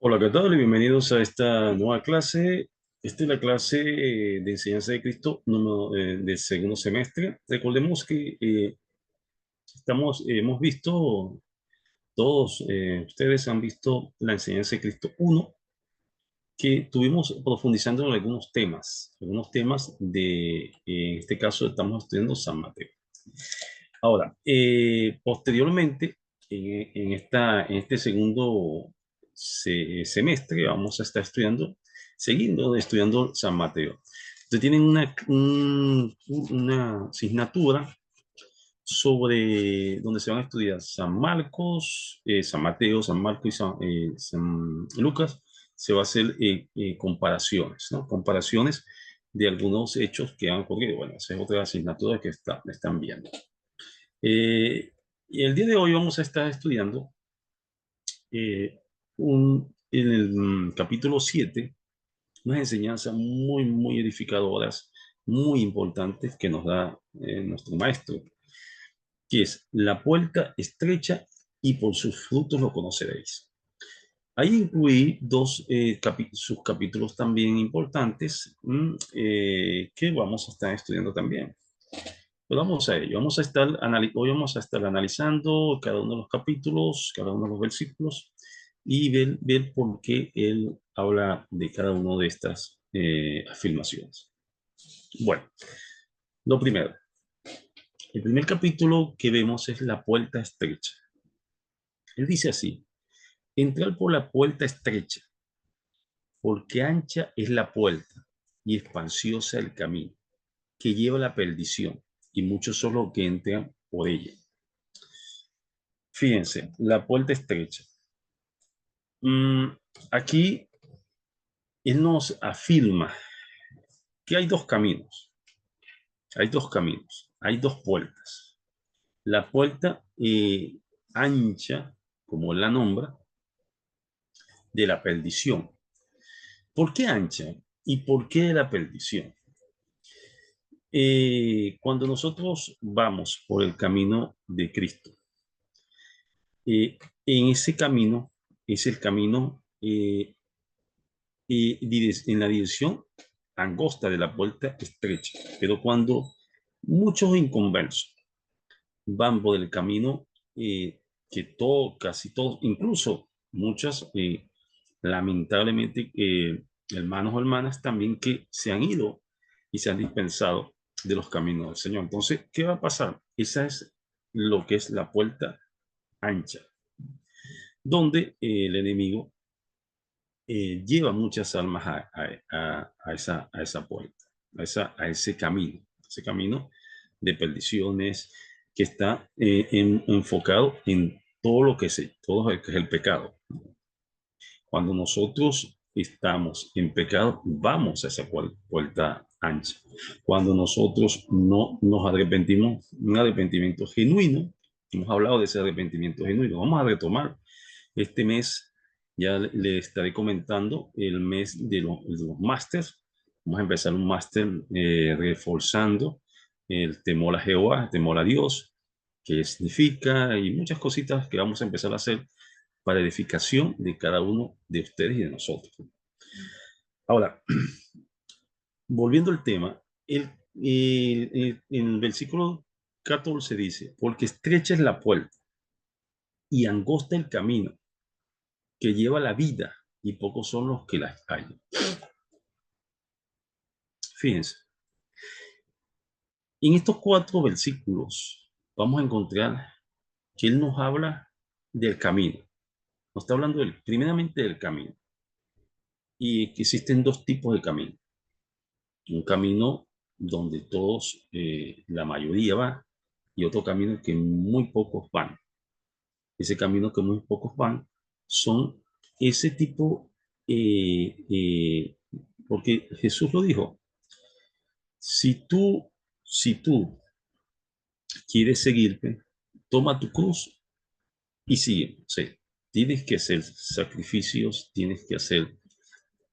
Hola, ¿qué tal? Y bienvenidos a esta nueva clase. Esta es la clase de enseñanza de Cristo del segundo semestre. Recordemos que hemos visto, todos ustedes han visto la enseñanza de Cristo uno, que estuvimos profundizando en algunos temas en este caso estamos estudiando San Mateo. Ahora, posteriormente, en este segundo semestre, vamos a estar siguiendo estudiando San Mateo. Entonces tienen una asignatura sobre donde se van a estudiar San Marcos, San Mateo, San Marcos y San Lucas. Se va a hacer comparaciones, ¿no? Comparaciones de algunos hechos que han ocurrido. Bueno, esa es otra asignatura que están viendo. Eh, y el día de hoy vamos a estar estudiando eh, en el capítulo 7 unas enseñanzas muy edificadoras, muy importantes que nos da nuestro maestro, que es la puerta estrecha y por sus frutos lo conoceréis. Ahí incluí dos subcapítulos también importantes que vamos a estar estudiando también. Pues vamos a ello. Hoy vamos a estar analizando cada uno de los capítulos, cada uno de los versículos y ver por qué él habla de cada una de estas afirmaciones. Bueno, lo primero. El primer capítulo que vemos es la puerta estrecha. Él dice así: entrar por la puerta estrecha, porque ancha es la puerta y espaciosa el camino que lleva a la perdición, y muchos son los que entran por ella. Fíjense, la puerta estrecha. Mm, Aquí él nos afirma que hay dos puertas. La puerta ancha, como él la nombra, de la perdición. ¿Por qué ancha? ¿Y por qué de la perdición? Cuando nosotros vamos por el camino de Cristo, eh, en ese camino es el camino en la dirección angosta de la puerta estrecha. Pero cuando muchos inconversos van por el camino casi todos, incluso muchas, lamentablemente, hermanos o hermanas también que se han ido y se han dispensado de los caminos del Señor. Entonces, ¿qué va a pasar? Esa es lo que es la puerta ancha, donde el enemigo lleva muchas almas a esa puerta, a ese camino de perdiciones que está enfocado en todo lo que es el pecado. Cuando nosotros estamos en pecado, vamos a esa puerta ancha. Cuando nosotros no nos arrepentimos, un arrepentimiento genuino, hemos hablado de ese arrepentimiento genuino, vamos a retomar este mes. Ya le estaré comentando el mes de los másters. Vamos a empezar un máster reforzando el temor a Jehová, el temor a Dios, qué significa y muchas cositas que vamos a empezar a hacer para edificación de cada uno de ustedes y de nosotros. Ahora, volviendo al tema, en el versículo 14 dice: porque estrecha es la puerta y angosta el camino que lleva la vida, y pocos son los que la hallan. Fíjense, en estos cuatro versículos vamos a encontrar que él nos habla del camino. Nos está hablando primeramente del camino, y que existen dos tipos de camino. Un camino donde todos, la mayoría va, y otro camino que muy pocos van. Ese camino que muy pocos van son ese tipo, porque Jesús lo dijo: si tú quieres seguirme, toma tu cruz y sigue. O sea, tienes que hacer sacrificios, tienes que hacer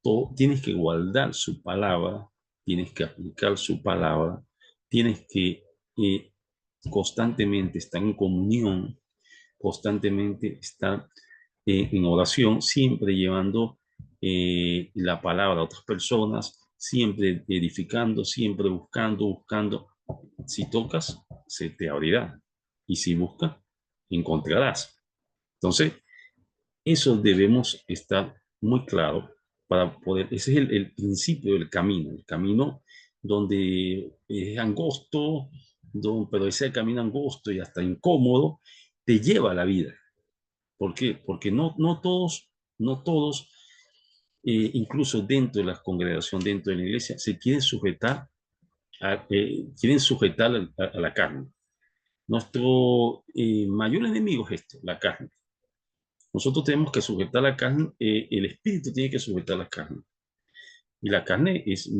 todo, tienes que guardar su palabra, tienes que aplicar su palabra, tienes que eh, constantemente estar en comunión, constantemente estar en oración, siempre llevando la palabra a otras personas, siempre edificando, siempre buscando, buscando. Si tocas, se te abrirá. Y si buscas, encontrarás. Entonces, eso debemos estar muy claro para poder, ese es el principio del camino, el camino donde es angosto, pero ese camino angosto y hasta incómodo te lleva a la vida. ¿Por qué? Porque no todos, incluso dentro de la congregación, dentro de la iglesia, se quieren sujetar quieren sujetar a la carne. Nuestro mayor enemigo es esto, la carne. Nosotros tenemos que sujetar la carne, el espíritu tiene que sujetar la carne. Y la carne es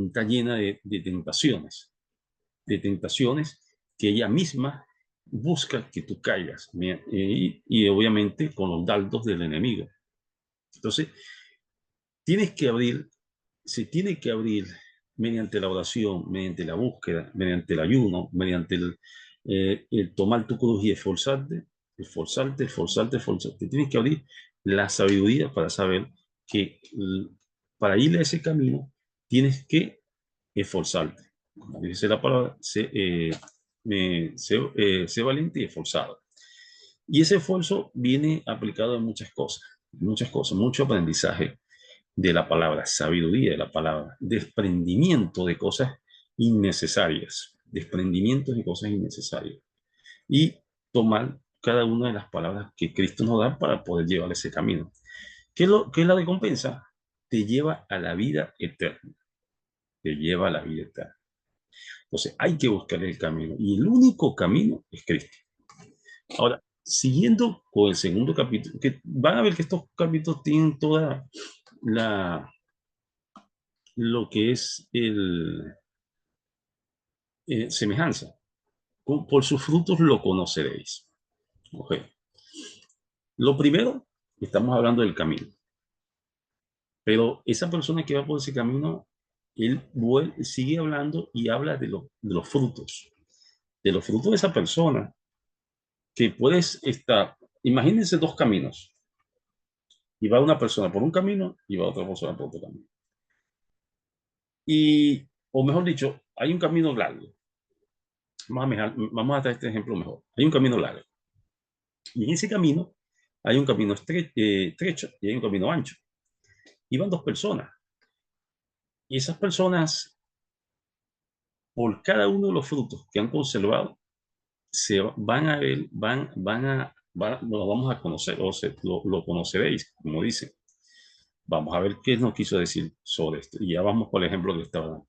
está llena de tentaciones que ella misma busca que tú caigas, y obviamente con los dardos del enemigo. Entonces, tienes que abrir, se tiene que abrir mediante la oración, mediante la búsqueda, mediante el ayuno, mediante el tomar tu cruz y esforzarte, esforzarte, esforzarte, esforzarte. Tienes que abrir la sabiduría para saber que para ir a ese camino tienes que esforzarte. Como dice la palabra, sé valiente y esforzado. Y ese esfuerzo viene aplicado en muchas cosas, mucho aprendizaje de la palabra, sabiduría de la palabra, desprendimiento de cosas innecesarias, desprendimientos de cosas innecesarias. Y tomar cada una de las palabras que Cristo nos da para poder llevar ese camino. ¿Qué es la recompensa? Te lleva a la vida eterna. Te lleva a la vida eterna. Entonces hay que buscar el camino. Y el único camino es Cristo. Ahora, siguiendo con el segundo capítulo, que van a ver que estos capítulos tienen toda la, lo que es semejanza. Por sus frutos lo conoceréis. Okay. Lo primero, estamos hablando del camino. Pero esa persona que va por ese camino, sigue hablando y habla de los frutos. De los frutos de esa persona, que puedes estar, imagínense dos caminos. Y va una persona por un camino y va otra persona por otro camino. O mejor dicho, hay un camino largo. Vamos a dar este ejemplo mejor. Hay un camino largo. Y en ese camino hay un camino estrecho y hay un camino ancho. Y van dos personas. Y esas personas, por cada uno de los frutos que han conservado, se van a ver, lo vamos a conocer, lo conoceréis, como dice. Vamos a ver qué nos quiso decir sobre esto. Y ya vamos por el ejemplo que estaba dando.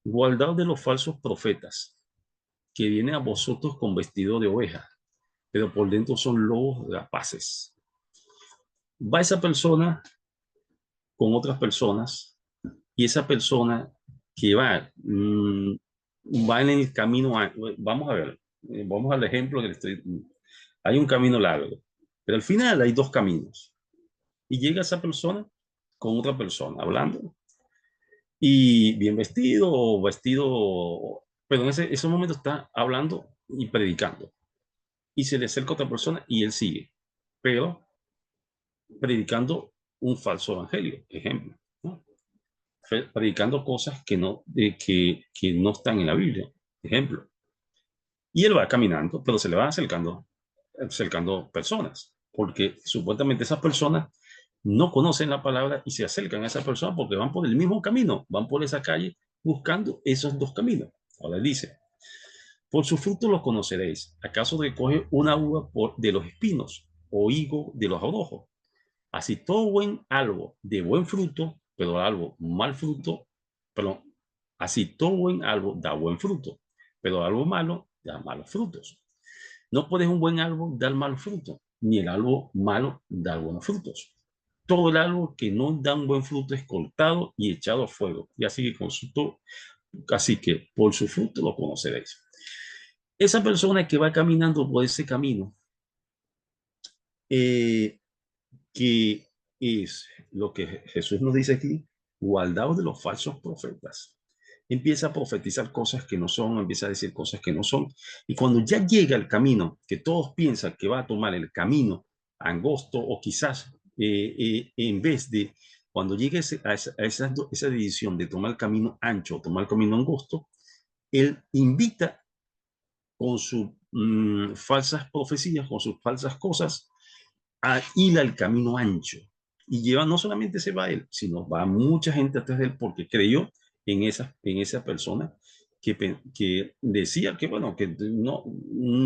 Guardaos de los falsos profetas, que vienen a vosotros con vestido de oveja, pero por dentro son lobos rapaces. Va esa persona con otras personas, y esa persona que va en el camino, vamos a ver, vamos al ejemplo que le estoy, hay un camino largo, pero al final hay dos caminos, y llega esa persona con otra persona hablando, y bien vestido o vestido, pero en ese momento está hablando y predicando, y se le acerca otra persona y él sigue, pero predicando un falso evangelio, ejemplo, ¿no? Predicando cosas que no están en la Biblia, ejemplo. Y él va caminando, pero se le van acercando personas, porque supuestamente esas personas no conocen la palabra y se acercan a esa persona porque van por el mismo camino, van por esa calle buscando esos dos caminos. Ahora dice, por su fruto los conoceréis. ¿Acaso recoge una uva de los espinos o higo de los abrojos? Así todo buen árbol de buen fruto, pero árbol mal fruto, perdón, así todo buen árbol da buen fruto, pero árbol malo da malos frutos. No puedes un buen árbol dar mal fruto, ni el árbol malo dar buenos frutos. Todo el árbol que no da un buen fruto es cortado y echado a fuego. Y así que por su fruto lo conoceréis. Esa persona que va caminando por ese camino, eh, que es lo que Jesús nos dice aquí, guardaos de los falsos profetas. empieza a profetizar cosas que no son, empieza a decir cosas que no son. Y cuando ya llega el camino que todos piensan que va a tomar el camino angosto o quizás en vez de, cuando llegue esa decisión de tomar el camino ancho o tomar el camino angosto, él invita con sus falsas profecías, con sus falsas cosas, a ir al camino ancho. Y lleva, no solamente se va él, sino va mucha gente atrás de él porque creyó en esa persona que decía que, bueno, que no,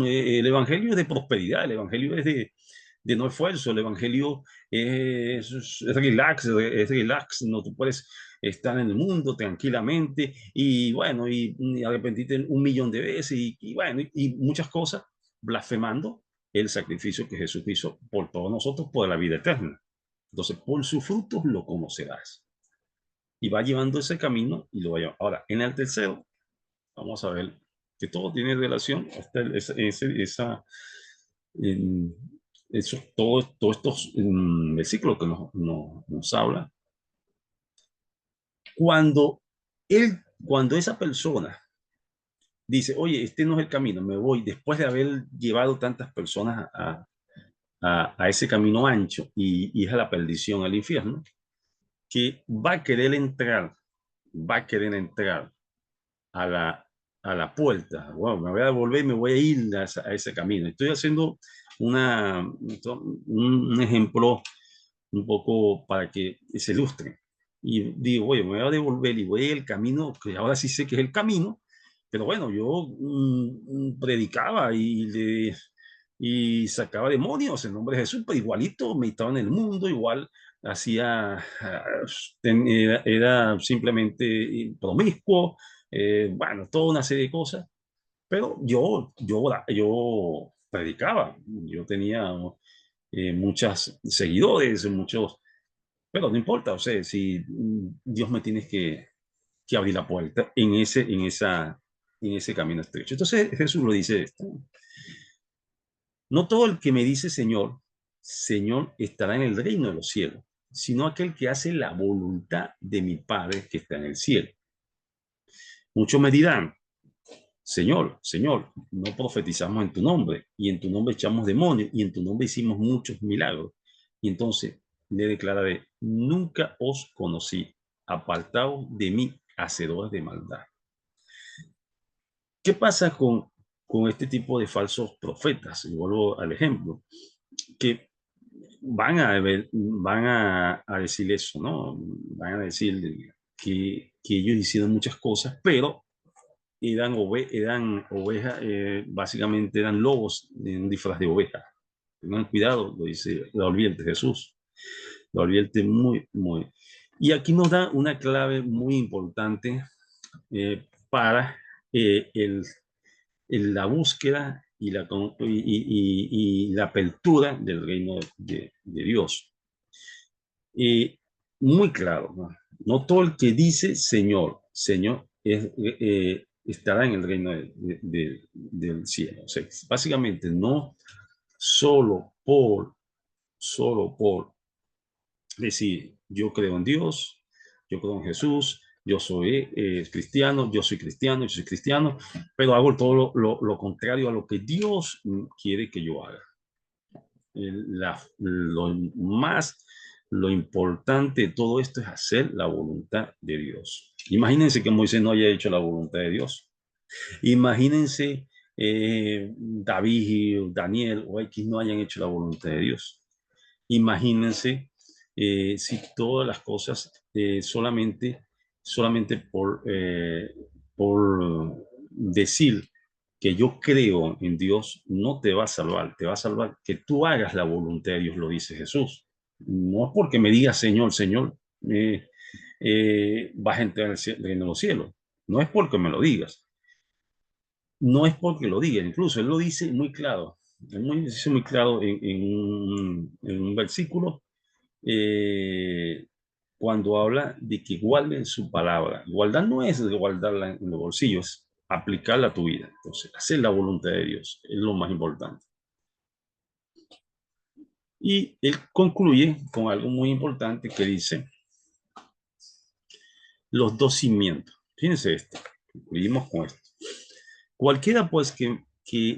el evangelio es de prosperidad, el evangelio es de no esfuerzo, el evangelio es relax, no tú puedes estar en el mundo tranquilamente y bueno, y arrepentirte 1 millón de veces y bueno, y muchas cosas, blasfemando el sacrificio que Jesús hizo por todos nosotros, por la vida eterna. Entonces, por sus frutos lo conocerás. Y va llevando ese camino y lo va llevando. Ahora, en el tercero, vamos a ver que todo tiene relación, en, todos estos versículos que nos habla. Cuando cuando esa persona dice, oye, este no es el camino, me voy, después de haber llevado tantas personas a ese camino ancho y es a la perdición, al infierno, que va a querer entrar a a la puerta. Wow, me voy a devolver, me voy a ir a ese camino. Estoy haciendo un ejemplo un poco para que se ilustre. Y digo, oye, me voy a devolver y voy el camino, que ahora sí sé que es el camino, pero bueno, yo predicaba y sacaba demonios en nombre de Jesús, pero igualito me estaba en el mundo, igual hacía, era simplemente promiscuo, bueno, toda una serie de cosas, pero yo predicaba, yo tenía muchos seguidores, muchos, pero no importa, o sea, si Dios me tiene que abrir la puerta en ese camino estrecho. Entonces Jesús lo dice esto. No todo el que me dice Señor, Señor estará en el reino de los cielos, sino aquel que hace la voluntad de mi Padre que está en el cielo. Muchos me dirán, Señor, Señor, no profetizamos en tu nombre, y en tu nombre echamos demonios, y en tu nombre hicimos muchos milagros. Y entonces le declararé, nunca os conocí, apartaos de mí, hacedores de maldad. ¿Qué pasa con este tipo de falsos profetas? Y vuelvo al ejemplo, que van a decir eso, ¿no? Van a decir que ellos hicieron muchas cosas, pero eran ovejas, básicamente eran lobos en un disfraz de oveja. Tengan cuidado, lo dice, lo advierte Jesús, lo advierte muy, muy. Y aquí nos da una clave muy importante para eh, el, la búsqueda y la apertura del reino de Dios. Muy claro, ¿no? No todo el que dice Señor, Señor, estará en el reino del cielo. O sea, básicamente no solo solo por decir, yo creo en Dios, yo creo en Jesús, yo soy cristiano, yo soy cristiano, yo soy cristiano, pero hago todo lo contrario a lo que Dios quiere que yo haga. Lo más, lo importante de todo esto es hacer la voluntad de Dios. Imagínense que Moisés no haya hecho la voluntad de Dios. Imagínense David, Daniel o X no hayan hecho la voluntad de Dios. Imagínense si todas las cosas solamente por decir que yo creo en Dios no te va a salvar, te va a salvar que tú hagas la voluntad de Dios, lo dice Jesús. No es porque me digas Señor, Señor, vas a entrar en los cielos. No es porque me lo digas. No es porque lo diga, incluso él lo dice muy claro. Dice muy claro en un versículo eh, cuando habla de que guarden su palabra. Guardar no es guardarla en los bolsillos, aplicarla a tu vida. Entonces, hacer la voluntad de Dios es lo más importante. Y él concluye con algo muy importante que dice los dos cimientos. Fíjense esto, concluimos con esto. Cualquiera pues que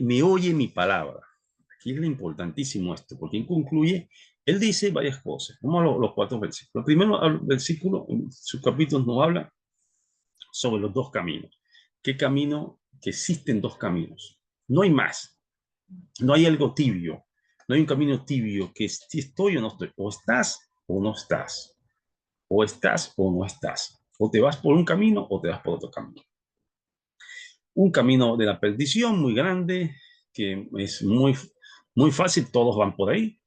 me oye mi palabra. Aquí es lo importantísimo esto, porque concluye, él dice varias cosas. Vamos a los cuatro versículos. El primer versículo, en su capítulo, nos habla sobre los dos caminos. ¿Qué camino? Que existen dos caminos. No hay más. No hay algo tibio. No hay un camino tibio que si estoy o no estoy. O estás o no estás. O estás o no estás. O te vas por un camino o te vas por otro camino. Un camino de la perdición muy grande, que es muy fácil, todos van por ahí,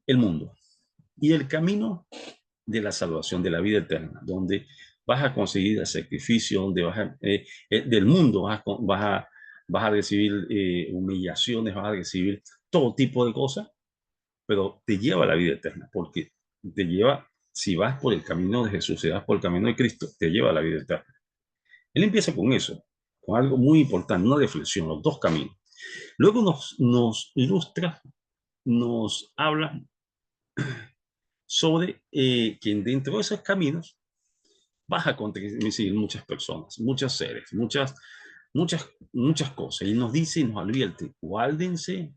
el mundo. Y el camino de la salvación, de la vida eterna, donde vas a conseguir el sacrificio, donde del mundo vas a recibir humillaciones, vas a recibir todo tipo de cosas, pero te lleva a la vida eterna, porque te lleva, si vas por el camino de Jesús, si vas por el camino de Cristo, te lleva a la vida eterna. Él empieza con eso, con algo muy importante, una reflexión, los dos caminos. Luego nos ilustra, nos habla sobre que dentro de esos caminos vas a conseguir muchas personas, muchos seres, muchas cosas. Y nos dice y nos advierte, guárdense,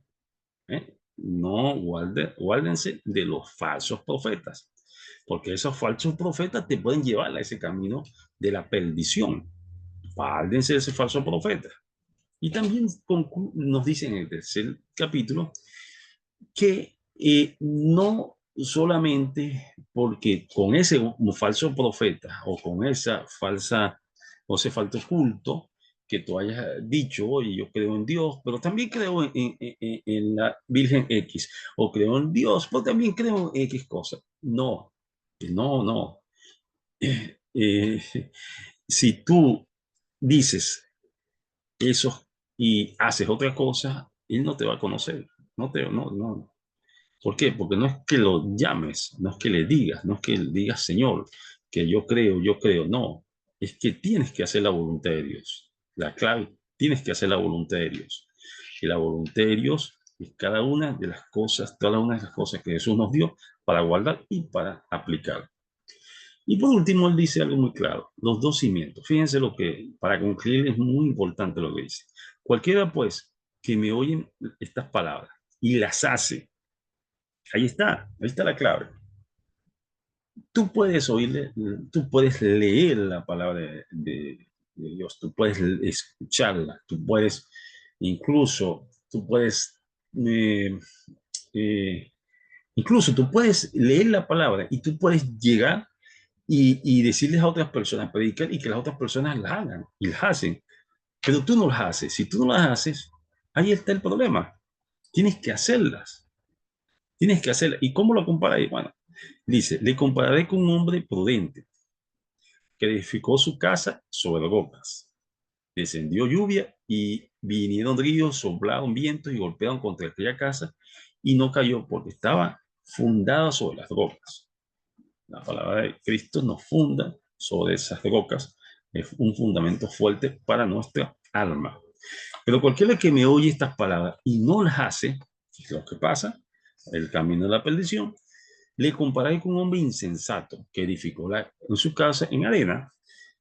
guárdense de los falsos profetas, porque esos falsos profetas te pueden llevar a ese camino de la perdición. Guárdense de ese falso profeta. Y también nos dice en el tercer capítulo que no solamente porque con ese falso profeta o con esa falsa o ese falso culto que tú hayas dicho, oye, yo creo en Dios, pero también creo en la Virgen X, o creo en Dios, pero también creo en X cosas. No, no. Eh, si tú dices eso y haces otra cosa, Él no te va a conocer. No. ¿Por qué? Porque no es que lo llames, no es que le digas, no es que le digas, Señor, que yo creo, no. Es que tienes que hacer la voluntad de Dios. La clave, tienes que hacer la voluntad de Dios. Y la voluntad de Dios es cada una de las cosas, cada una de las cosas que Jesús nos dio para guardar y para aplicar. Y por último, él dice algo muy claro, los dos cimientos. Fíjense lo que, para concluir, es muy importante lo que dice. Cualquiera, pues, que me oyen estas palabras y las hace, ahí está la clave. Tú puedes oírle, tú puedes leer la palabra de Dios, tú puedes escucharla, tú puedes, incluso, tú puedes, eh, eh, incluso tú puedes leer la palabra y tú puedes llegar y decirles a otras personas, predicar y que las otras personas las hagan y las hacen, pero tú no las haces. Si tú no las haces, ahí está el problema. Tienes que hacerlas. Tienes que hacerlas. ¿Y cómo lo compara? Bueno, dice, le compararé con un hombre prudente que edificó su casa sobre rocas. Descendió lluvia y vinieron ríos, soplaron vientos y golpearon contra aquella casa y no cayó porque estaba fundada sobre las rocas. La palabra de Cristo nos funda sobre esas rocas. Es un fundamento fuerte para nuestra alma. Pero cualquiera que me oye estas palabras y no las hace, es lo que pasa, el camino de la perdición, le compararé con un hombre insensato que edificó en su casa en arena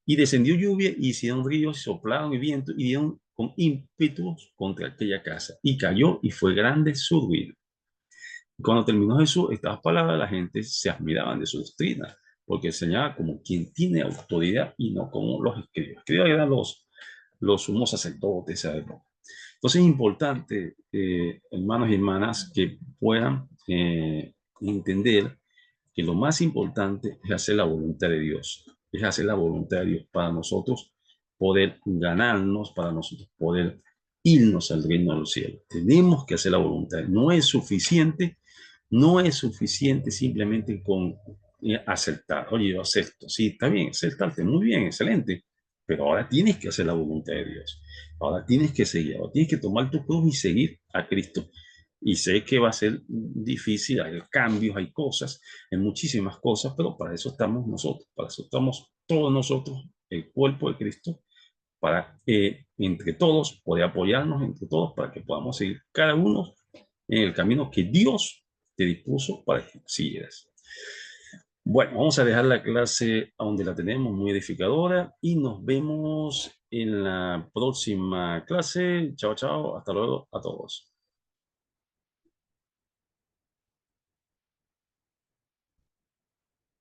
y descendió lluvia y hicieron ríos, soplaron y viento y dieron con ímpetu contra aquella casa y cayó y fue grande su ruina. Cuando terminó Jesús estas palabras, la gente se admiraban de su doctrina, porque enseñaba como quien tiene autoridad y no como los escribas. Escribas eran los sumos sacerdotes de esa época. Entonces es importante, hermanos y hermanas, que puedan entender que lo más importante es hacer la voluntad de Dios, es hacer la voluntad de Dios para nosotros poder ganarnos, para nosotros poder irnos al reino de los cielos. Tenemos que hacer la voluntad. No es suficiente simplemente con aceptar. Oye, yo acepto. Sí, está bien, aceptarte, muy bien, excelente. Pero ahora tienes que hacer la voluntad de Dios. Ahora tienes que seguir, ahora tienes que tomar tu cruz y seguir a Cristo. Y sé que va a ser difícil, hay cambios, hay cosas, hay muchísimas cosas, pero para eso estamos nosotros, para eso estamos todos nosotros, el cuerpo de Cristo, para entre todos poder apoyarnos entre todos para que podamos seguir cada uno en el camino que Dios te dispuso para que siguieras. Bueno, vamos a dejar la clase a donde la tenemos, muy edificadora, y nos vemos en la próxima clase. Chao, chao. Hasta luego a todos.